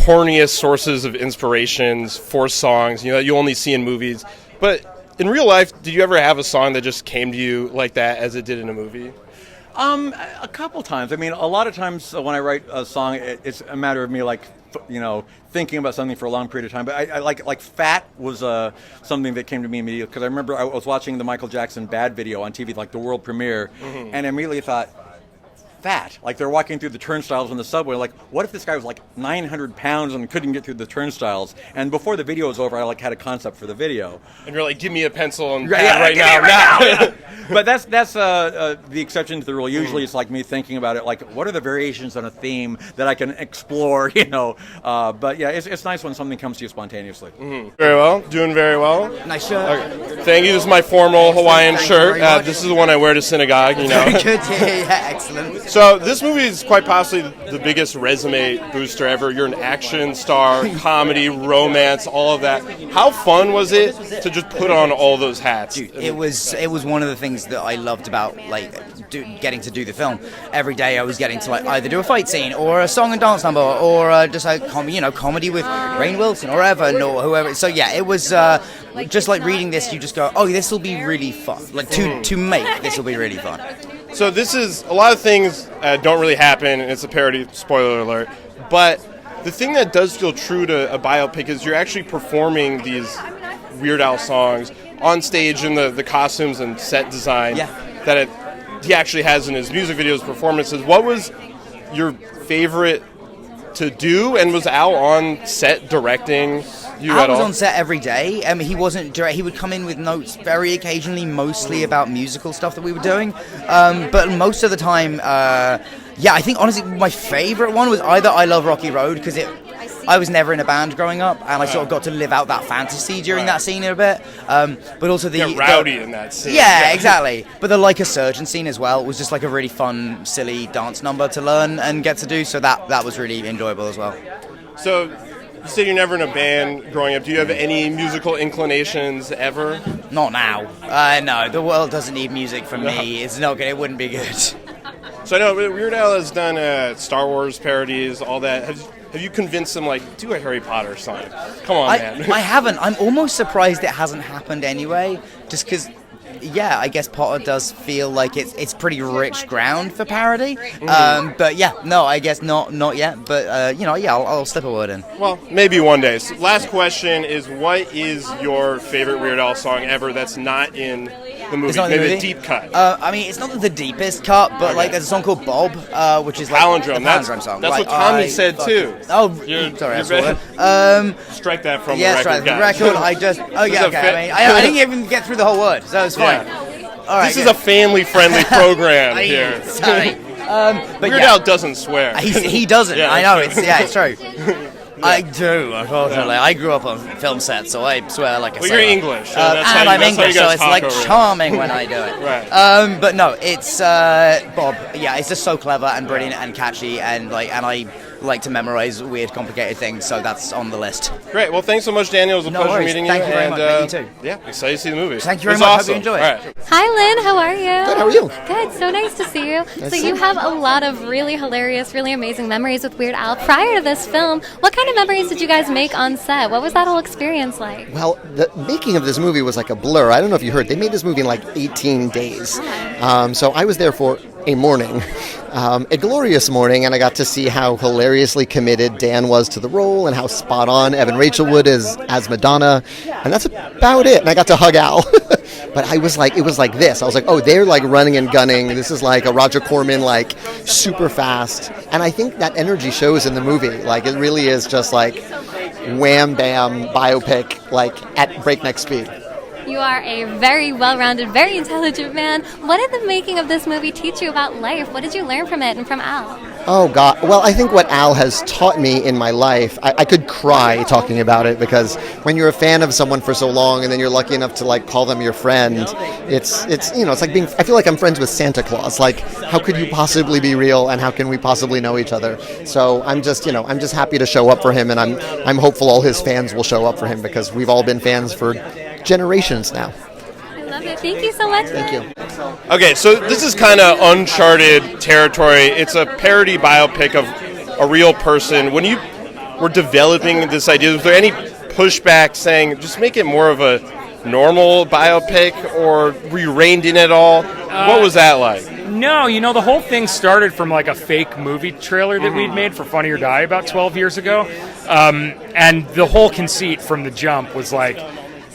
corniest sources of inspirations for songs, that you only see in movies. But in real life, did you ever have a song that just came to you like that as it did in a movie? A couple times. I mean, a lot of times when I write a song, it's a matter of me thinking about something for a long period of time. But I like Fat was something that came to me immediately, because I remember I was watching the Michael Jackson Bad video on TV, like the world premiere, and I immediately thought, Fat. Like, they're walking through the turnstiles on the subway. Like, what if this guy was like 900 pounds and couldn't get through the turnstiles? And before the video was over, I had a concept for the video. And you're like, give me a pencil and pad right now. But that's the exception to the rule. Usually it's like me thinking about it, like, what are the variations on a theme that I can explore, But yeah, it's nice when something comes to you spontaneously. Very well. Doing very well. Nice shirt. Okay. Thank you. This is my formal Hawaiian shirt. This is the one I wear to synagogue, Very good. Yeah, excellent. So this movie is quite possibly the biggest resume booster ever. You're an action star, comedy, romance, all of that. How fun was it to just put on all those hats? Dude, it was one of the things that I loved about getting to do the film. Every day I was getting to either do a fight scene or a song and dance number or just a comedy with Rainn Wilson or Evan or whoever. So yeah, it was just like reading this. You just go, oh, this will be really fun. Like to make this will be really fun. So this is, a lot of things don't really happen, and it's a parody, spoiler alert, but the thing that does feel true to a biopic is you're actually performing these Weird Al songs on stage in the costumes and set design that he actually has in his music videos, performances. What was your favorite to do, and was Al on set directing you Al at all? was on set every day. He wasn't direct. He would come in with notes very occasionally, mostly about musical stuff that we were doing. But most of the time, I think honestly my favorite one was either I Love Rocky Road, because I was never in a band growing up, and I sort of got to live out that fantasy during that scene a bit. But also Get rowdy in that scene. Yeah, exactly. But the Like a Surgeon scene as well was just like a really fun, silly dance number to learn and get to do. So that was really enjoyable as well. So you said you're never in a band growing up. Do you have any musical inclinations ever? Not now. No, the world doesn't need music from me. It's not good. It wouldn't be good. So I know Weird Al has done Star Wars parodies, all that. Have you convinced him, do a Harry Potter song? Come on, man. I haven't. I'm almost surprised it hasn't happened anyway, just because, I guess Potter does feel like it's pretty rich ground for parody. But I guess not yet. But, I'll slip a word in. Well, maybe one day. So last question is, what is your favorite Weird Al song ever that's not in the movie? Maybe a deep cut. It's not the deepest cut, but there's a song called Bob, which is Palindrome. The Palindrome song. That's what Tommy said too. Oh, sorry, I swore it. Strike that from the record. Yeah, strike the record. I just. Oh yeah, okay. I didn't even get through the whole word, so it's fine. All right, this is a family-friendly program here. Sorry. But Weird Al doesn't swear. He doesn't. Yeah, I know. It's true. I do, unfortunately. I grew up on film sets, so I swear like a sailor. Well, you're English. And I'm English, so it's charming when I do it. Right. But no, it's Bob. Yeah, it's just so clever and brilliant and catchy, and I like to memorize weird, complicated things, so that's on the list. Great. Well, thanks so much, Daniel. It was a pleasure meeting you. Thank you very much. You too. Yeah, excited to see the movie. Thank you very much. Awesome. Hope you enjoy it. Right. Hi, Lynn. How are you? Good. How are you? Good. So nice to see you. So you have a lot of really hilarious, really amazing memories with Weird Al. Prior to this film, what kind of memories did you guys make on set? What was that whole experience like? Well, the making of this movie was like a blur. I don't know if you heard. They made this movie in 18 days. So I was there for a morning, a glorious morning, and I got to see how hilariously committed Dan was to the role and how spot on Evan Rachel Wood is as Madonna, and that's about it. And I got to hug Al. But it was like this. I was like, oh, they're running and gunning. This is like a Roger Corman, super fast. And I think that energy shows in the movie. It really is just wham bam biopic, at breakneck speed. You are a very well-rounded, very intelligent man. What did the making of this movie teach you about life? What did you learn from it and from Al? Oh, God. Well, I think what Al has taught me in my life, I could cry talking about it, because when you're a fan of someone for so long and then you're lucky enough to call them your friend, it's like being, I feel like I'm friends with Santa Claus. How could you possibly be real, and how can we possibly know each other? So I'm just happy to show up for him, and I'm hopeful all his fans will show up for him, because we've all been fans for generations now. I love it. Thank you so much. Thank you. Okay, so this is kind of uncharted territory. It's a parody biopic of a real person. When you were developing this idea, was there any pushback saying just make it more of a normal biopic, or were you reined in at all? What was that like? No, the whole thing started from like a fake movie trailer that we'd made for Funny or Die about 12 years ago. And the whole conceit from the jump was like,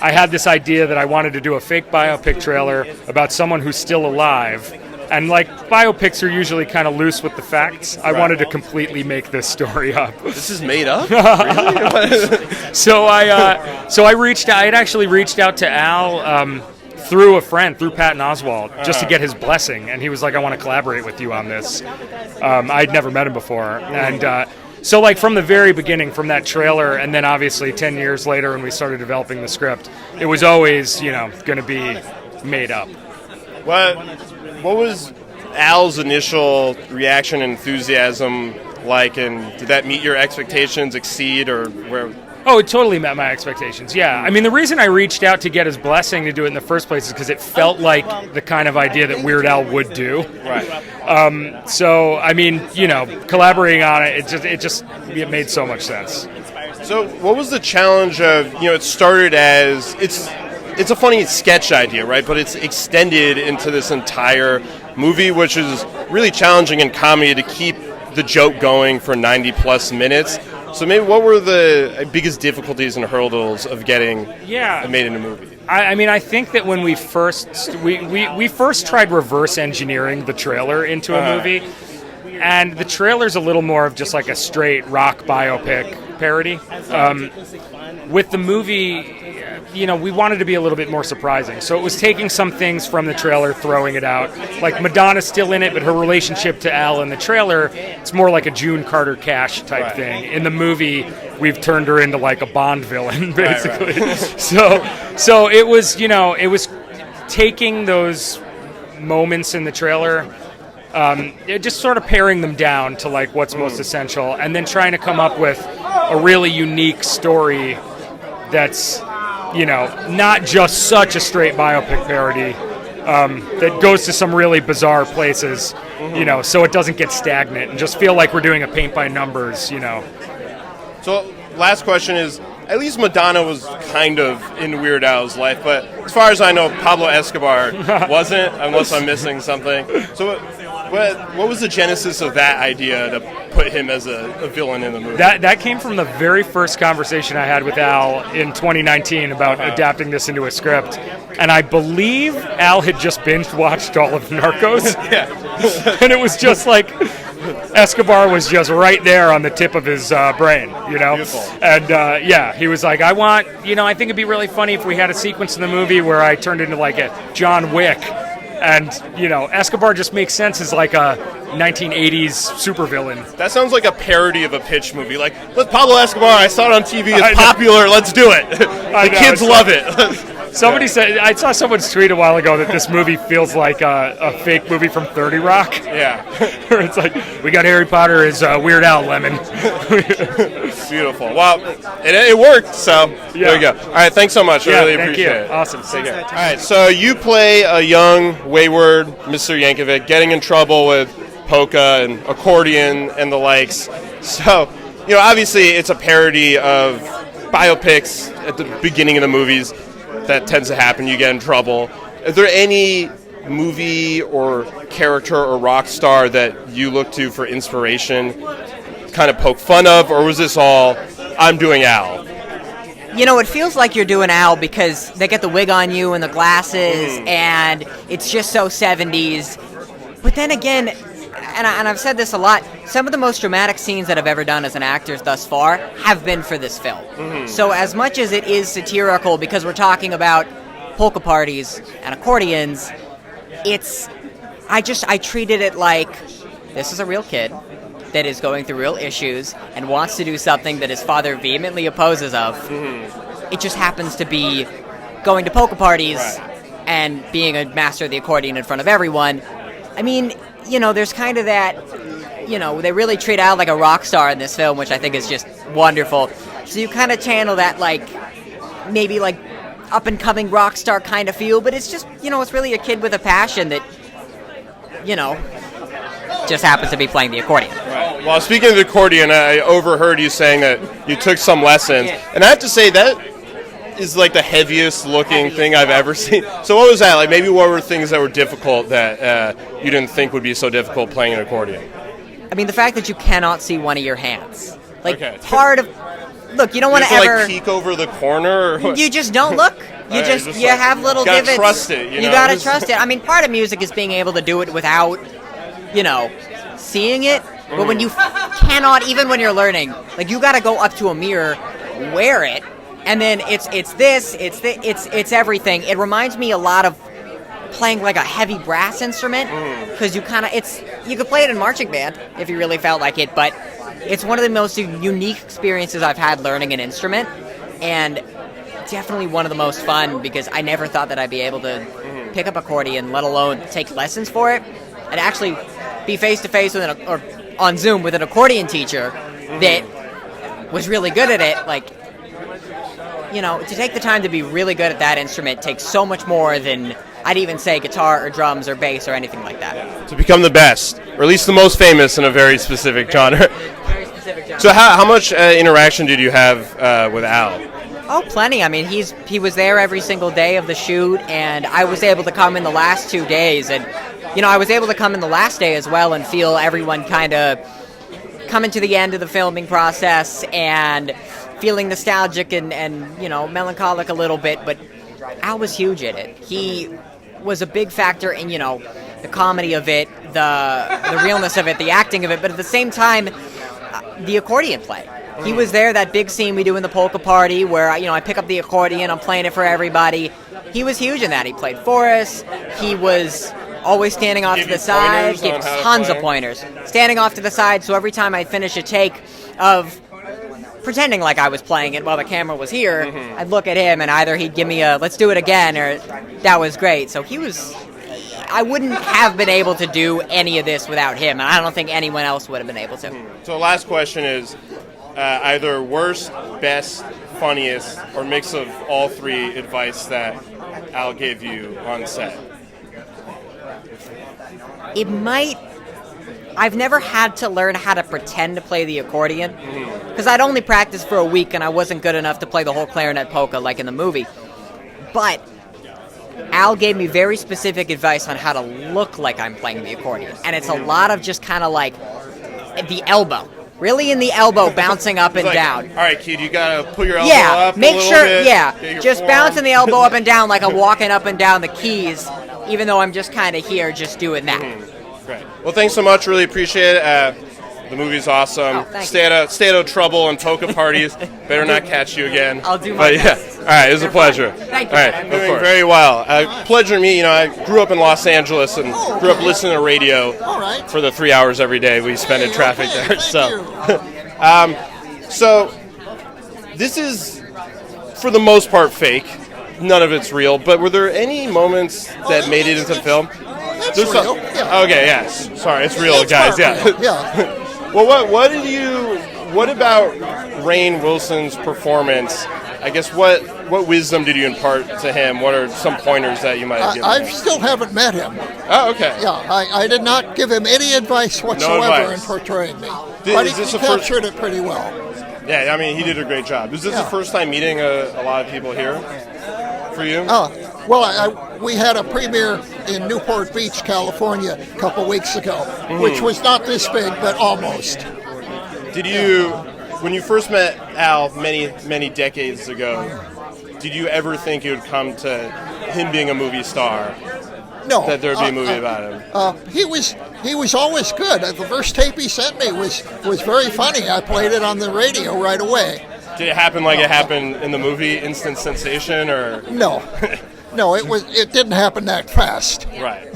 I had this idea that I wanted to do a fake biopic trailer about someone who's still alive. And like biopics are usually kind of loose with the facts. I wanted to completely make this story up. This is made up? Really? So I reached out. I had actually reached out to Al through a friend, through Patton Oswalt, just to get his blessing. And he was like, I want to collaborate with you on this. I'd never met him before. And so like from the very beginning, from that trailer, and then obviously 10 years later when we started developing the script, it was always, going to be made up. What was Al's initial reaction and enthusiasm like, and did that meet your expectations, exceed, or where? Oh, it totally met my expectations, yeah. I mean, the reason I reached out to get his blessing to do it in the first place is because it felt like the kind of idea that Weird Al would do. Right. So, I mean, collaborating on it, it made so much sense. So, what was the challenge of, it started as, it's a funny sketch idea, right? But it's extended into this entire movie, which is really challenging in comedy to keep the joke going for 90 plus minutes. So maybe what were the biggest difficulties and hurdles of getting it made into a movie? I mean, I think that when we first we first tried reverse engineering the trailer into a movie, and the trailer's a little more of just like a straight rock biopic parody. With the movie, we wanted to be a little bit more surprising. So it was taking some things from the trailer, throwing it out. Like Madonna's still in it, but her relationship to Al in the trailer, it's more like a June Carter Cash type thing. In the movie, we've turned her into like a Bond villain, basically. So it was, it was taking those moments in the trailer, just sort of paring them down to like what's most essential, and then trying to come up with a really unique story that's, not just such a straight biopic parody, that goes to some really bizarre places, so it doesn't get stagnant and just feel like we're doing a paint by numbers, So, last question is, at least Madonna was kind of in Weird Al's life, but as far as I know, Pablo Escobar wasn't, unless I'm missing something. So what was the genesis of that idea to put him as a villain in the movie? That came from the very first conversation I had with Al in 2019 about adapting this into a script. And I believe Al had just binge-watched all of Narcos. And it was just like Escobar was just right there on the tip of his brain, Beautiful. And he was like, I think it'd be really funny if we had a sequence in the movie where I turned into like a John Wick. And, Escobar just makes sense as like a 1980s supervillain. That sounds like a parody of a pitch movie. Like, let Pablo Escobar, I saw it on TV, it's popular, let's do it. The kids love it. Somebody said, I saw someone's tweet a while ago that this movie feels like a fake movie from 30 Rock. Yeah. Where it's like, we got Harry Potter as Weird Al Lemon. Beautiful. Well, it worked, so there you go. All right, thanks so much. I really appreciate it. Awesome. Take care. All right, so you play a young, wayward Mr. Yankovic getting in trouble with polka and accordion and the likes. So, obviously it's a parody of biopics at the beginning of the movies. That tends to happen. You get in trouble. Is there any movie or character or rock star that you look to for inspiration, kind of poke fun of, or was this all, I'm doing Al? It feels like you're doing Al because they get the wig on you and the glasses, and it's just so 70s. But then again, and I've said this a lot, some of the most dramatic scenes that I've ever done as an actor thus far have been for this film. So as much as it is satirical because we're talking about polka parties and accordions, I treated it like this is a real kid that is going through real issues and wants to do something that his father vehemently opposes of. It just happens to be going to polka parties and being a master of the accordion in front of everyone. I mean, there's kind of that, they really treat Al like a rock star in this film, which I think is just wonderful. So you kind of channel that, like, maybe like up-and-coming rock star kind of feel, but it's just, it's really a kid with a passion that, just happens to be playing the accordion. Right. Well, speaking of the accordion, I overheard you saying that you took some lessons, and I have to say that is like the heaviest looking thing I've ever seen. So what was that? Like maybe what were things that were difficult that you didn't think would be so difficult playing an accordion? I mean, the fact that you cannot see one of your hands. Like, Okay. part of... Look, you don't want to ever... like peek over the corner? Or what? You just don't look. You Right, you like, have little gotta divots. trust it, you know? gotta trust it. I mean, part of music is being able to do it without, seeing it. But when you cannot, even when you're learning, like you gotta go up to a mirror, wear it, and then it's everything. It reminds me a lot of playing like a heavy brass instrument because you could play it in marching band if you really felt like it, but it's one of the most unique experiences I've had learning an instrument, and definitely one of the most fun because I never thought that I'd be able to pick up accordion, let alone take lessons for it, and actually be face to face with or on Zoom with an accordion teacher that was really good at it. Like, to take the time to be really good at that instrument takes so much more than I'd even say guitar or drums or bass or anything like that. To become the best, or at least the most famous in a very specific genre. Very specific genre. So how much interaction did you have with Al? Oh, plenty. I mean, he was there every single day of the shoot, and I was able to come in the last 2 days, and I was able to come in the last day as well and feel everyone kind of coming to the end of the filming process and feeling nostalgic and melancholic a little bit, but Al was huge at it. He was a big factor in, the comedy of it, the realness of it, the acting of it, but at the same time, the accordion play. He was there, that big scene we do in the polka party where, I pick up the accordion, I'm playing it for everybody. He was huge in that. He played for us. He was always standing off to the side. Gave tons of pointers. Standing off to the side, so every time I'd finish a take of pretending like I was playing it while the camera was here, I'd look at him and either he'd give me a, let's do it again, or that was great. So I wouldn't have been able to do any of this without him, and I don't think anyone else would have been able to. So last question is either worst, best, funniest, or mix of all three advice that Al gave you on set. I've never had to learn how to pretend to play the accordion because I'd only practiced for a week and I wasn't good enough to play the whole clarinet polka like in the movie. But Al gave me very specific advice on how to look like I'm playing the accordion, and it's a lot of just kind of like the elbow. Really in the elbow, bouncing up and down. All right, kid, you gotta put your elbow up make a little sure, bit. just bouncing the elbow up and down like I'm walking up and down the keys, even though I'm just kind of here just doing that. Great. Well, thanks so much. Really appreciate it. The movie's awesome. Stay out of trouble and polka parties. Better not catch you again. I'll do my best. All right, it was a pleasure. Thank you. All right, doing very well. Pleasure to meet you. I grew up in Los Angeles and grew up listening to radio for the 3 hours every day we spend in traffic there. So this is, for the most part, fake. None of it's real. But were there any moments that made it into film? It's real. Yeah. Okay, yes. Sorry, it's real, guys. Yeah. Yeah. Well, what about Rainn Wilson's performance? I guess what wisdom did you impart to him? What are some pointers that you might have given I him? still haven't met him. Oh, okay. Yeah, I did not give him any advice whatsoever in portraying me. But he captured it pretty well. Yeah, I mean, he did a great job. Is this the first time meeting a lot of people here for you? Well, we had a premiere in Newport Beach, California, a couple weeks ago, which was not this big, but almost. Did you, when you first met Al many decades ago, did you ever think it would come to him being a movie star? No. That there'd be a movie about him? He was always good. The first tape he sent me was very funny. I played it on the radio right away. Did it happen like it happened in the movie, instant sensation, or? No. No, it didn't happen that fast. Right.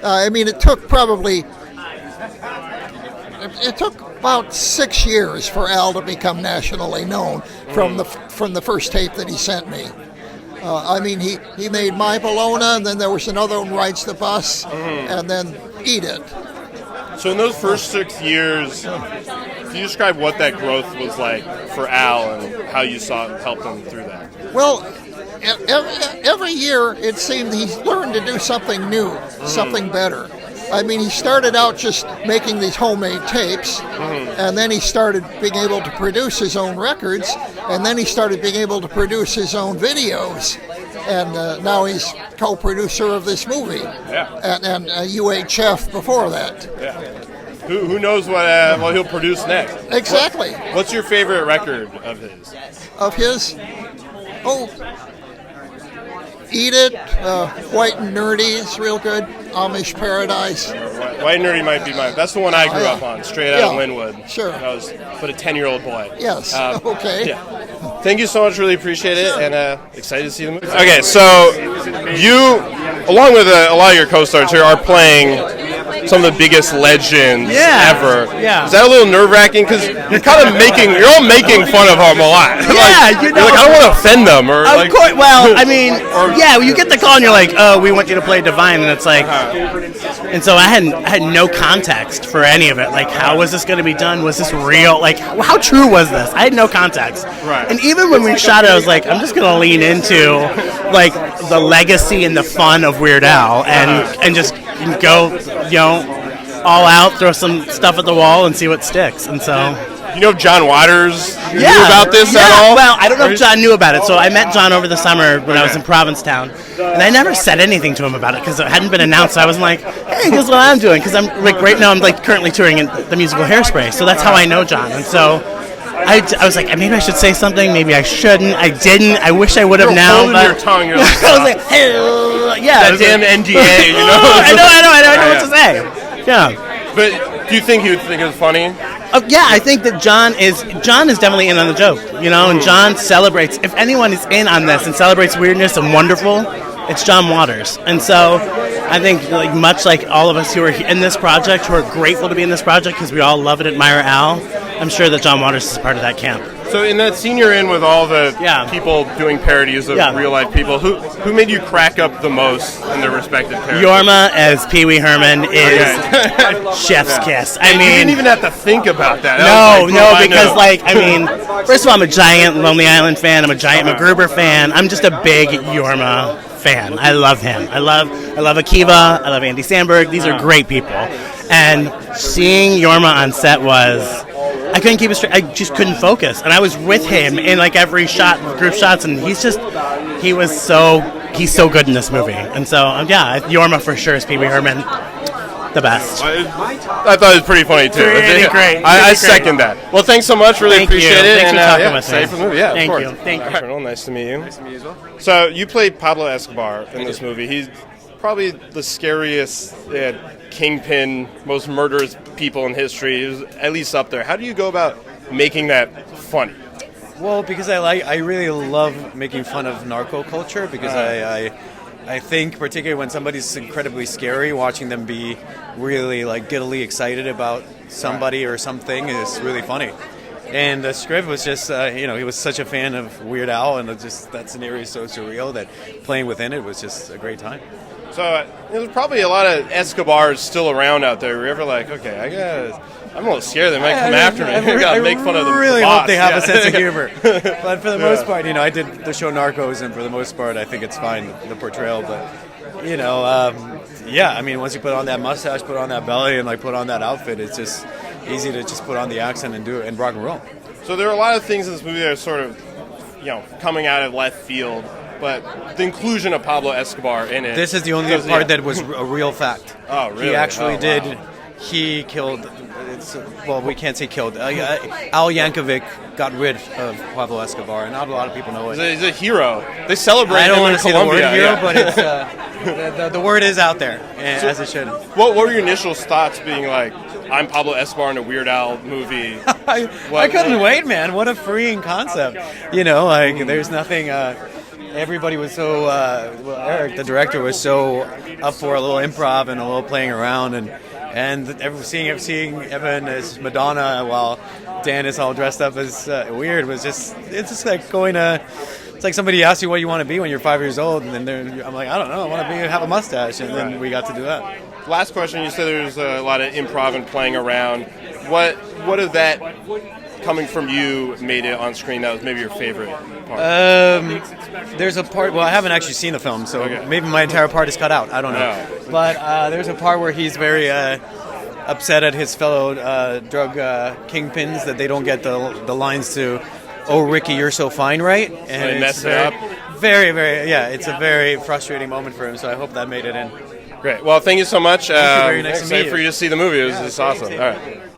I mean, it took about 6 years for Al to become nationally known from the first tape that he sent me. I mean, he made My Bologna, and then there was another one, Rides the Bus, and then Eat It. So in those first 6 years, can you describe what that growth was like for Al and how you saw it helped him through that? Well, every year it seemed he learned to do something new, something better. I mean, he started out just making these homemade tapes, and then he started being able to produce his own records, and then he started being able to produce his own videos. And now he's co-producer of this movie, and UHF before that. Yeah. Who knows what he'll produce next? Exactly. What's your favorite record of his? Of his? Oh, Eat It, White and Nerdy is real good. Amish Paradise. White and Nerdy might be mine. That's the one I grew up on, straight out of Linwood. Sure. I was but a 10-year-old boy. Yes. Okay. Yeah. Thank you so much. Really appreciate it, and excited to see the movie. Okay, so you, along with a lot of your co-stars here, are playing some of the biggest legends ever. Yeah. Is that a little nerve-wracking? Because you're kind of you're all making fun of them a lot. Yeah, you're like, I don't want to offend them. Or of course. Well, I mean, you get the call and you're like, oh, we want you to play Divine, and it's like, and so I had no context for any of it. Like, how was this going to be done? Was this real? Like, how true was this? I had no context. Right. And even when we shot it, I was like, I'm just going to lean into like the legacy and the fun of Weird Al, and just go, all out, throw some stuff at the wall, and see what sticks. And so. You know John Waters knew about this at all? Well, I don't know if John knew about it. So I met John over the summer when I was in Provincetown, and I never said anything to him about it because it hadn't been announced. So I wasn't like, hey, here's what I'm doing, because I'm like right now I'm like currently touring in the musical Hairspray, so that's how I know John. And so I was like, maybe I should say something, maybe I shouldn't. I didn't. I wish I would have now. Holding your tongue. You're like, I was like, hey, yeah, that damn NDA, you know. I know what to say. Yeah. But do you think he would think it was funny? I think that John is definitely in on the joke, and John celebrates. If anyone is in on this and celebrates weirdness and wonderful, it's John Waters. And so I think, like much like all of us who are in this project, who are grateful to be in this project because we all love and admire Al, I'm sure that John Waters is part of that camp. So in that scene you're in with all the people doing parodies of real life people, who made you crack up the most in their respective parodies? Yorma as Pee Wee Herman is chef's kiss. I mean, you didn't even have to think about that. Because first of all, I'm a giant Lonely Island fan. I'm a giant MacGruber fan. I'm just a big Yorma fan. I love him. I love Akiva. I love Andy Samberg. These are great people. And seeing Yorma on set I couldn't keep it straight. I just couldn't focus. And I was with him in like every shot, group shots, and he's so good in this movie. And so, Yorma for sure is Pee Wee Herman. The best. I thought it was pretty funny too. Really great. I second that. Well, thanks so much. Really appreciate it. Thanks for talking with me. For the movie. Yeah, Thank of you. course. Thank you. Colonel, nice to meet you. Nice to meet you as well. So you played Pablo Escobar in this movie. He's probably the scariest kingpin, most murderous people in history. He was at least up there. How do you go about making that funny? Well, because I really love making fun of narco culture, because I think particularly when somebody's incredibly scary, watching them be really like giddily excited about somebody or something is really funny. And the script was just, he was such a fan of Weird Al, and that scenario is so surreal that playing within it was just a great time. So there's probably a lot of Escobars still around out there. Were you ever like, okay, I'm a little scared they might come after me. I gotta make fun of the really boss. Hope they have a sense of humor. But for the most part, I did the show Narcos, and for the most part, I think it's fine, the portrayal. But, once you put on that mustache, put on that belly, and put on that outfit, it's just easy to just put on the accent and do it and rock and roll. So there are a lot of things in this movie that are sort of, coming out of left field. But the inclusion of Pablo Escobar in it. This is the only part that was a real fact. Oh, really? He actually did. Wow. He killed. We can't say killed. Al Yankovic got rid of Pablo Escobar, and not a lot of people know it. He's a hero. They celebrate him in Colombia. I don't want to say the word hero, but it's, the word is out there, as it should. What were your initial thoughts being like, I'm Pablo Escobar in a Weird Al movie? I couldn't wait, man. What a freeing concept. There's nothing... Everybody was so, Eric, the director, was so up for a little improv and a little playing around, and seeing Evan as Madonna while Dan is all dressed up as Weird it's just like it's like somebody asks you what you want to be when you're 5 years old, and then I'm like, I don't know, I want to have a mustache, and then we got to do that. Last question, you said there's a lot of improv and playing around. What of that coming from you made it on screen that was maybe your favorite part? There's a part. Well, I haven't actually seen the film, so maybe my entire part is cut out. I don't know. Yeah. But there's a part where he's very upset at his fellow drug kingpins that they don't get the lines to "Oh Ricky, you're so fine," right? And they mess it up. Very, very. Yeah, it's a very frustrating moment for him. So I hope that made it in. Great. Well, thank you so much. Thank you, very nice to meet excited you. for you to see the movie. It was just Yeah, awesome. thanks. All right.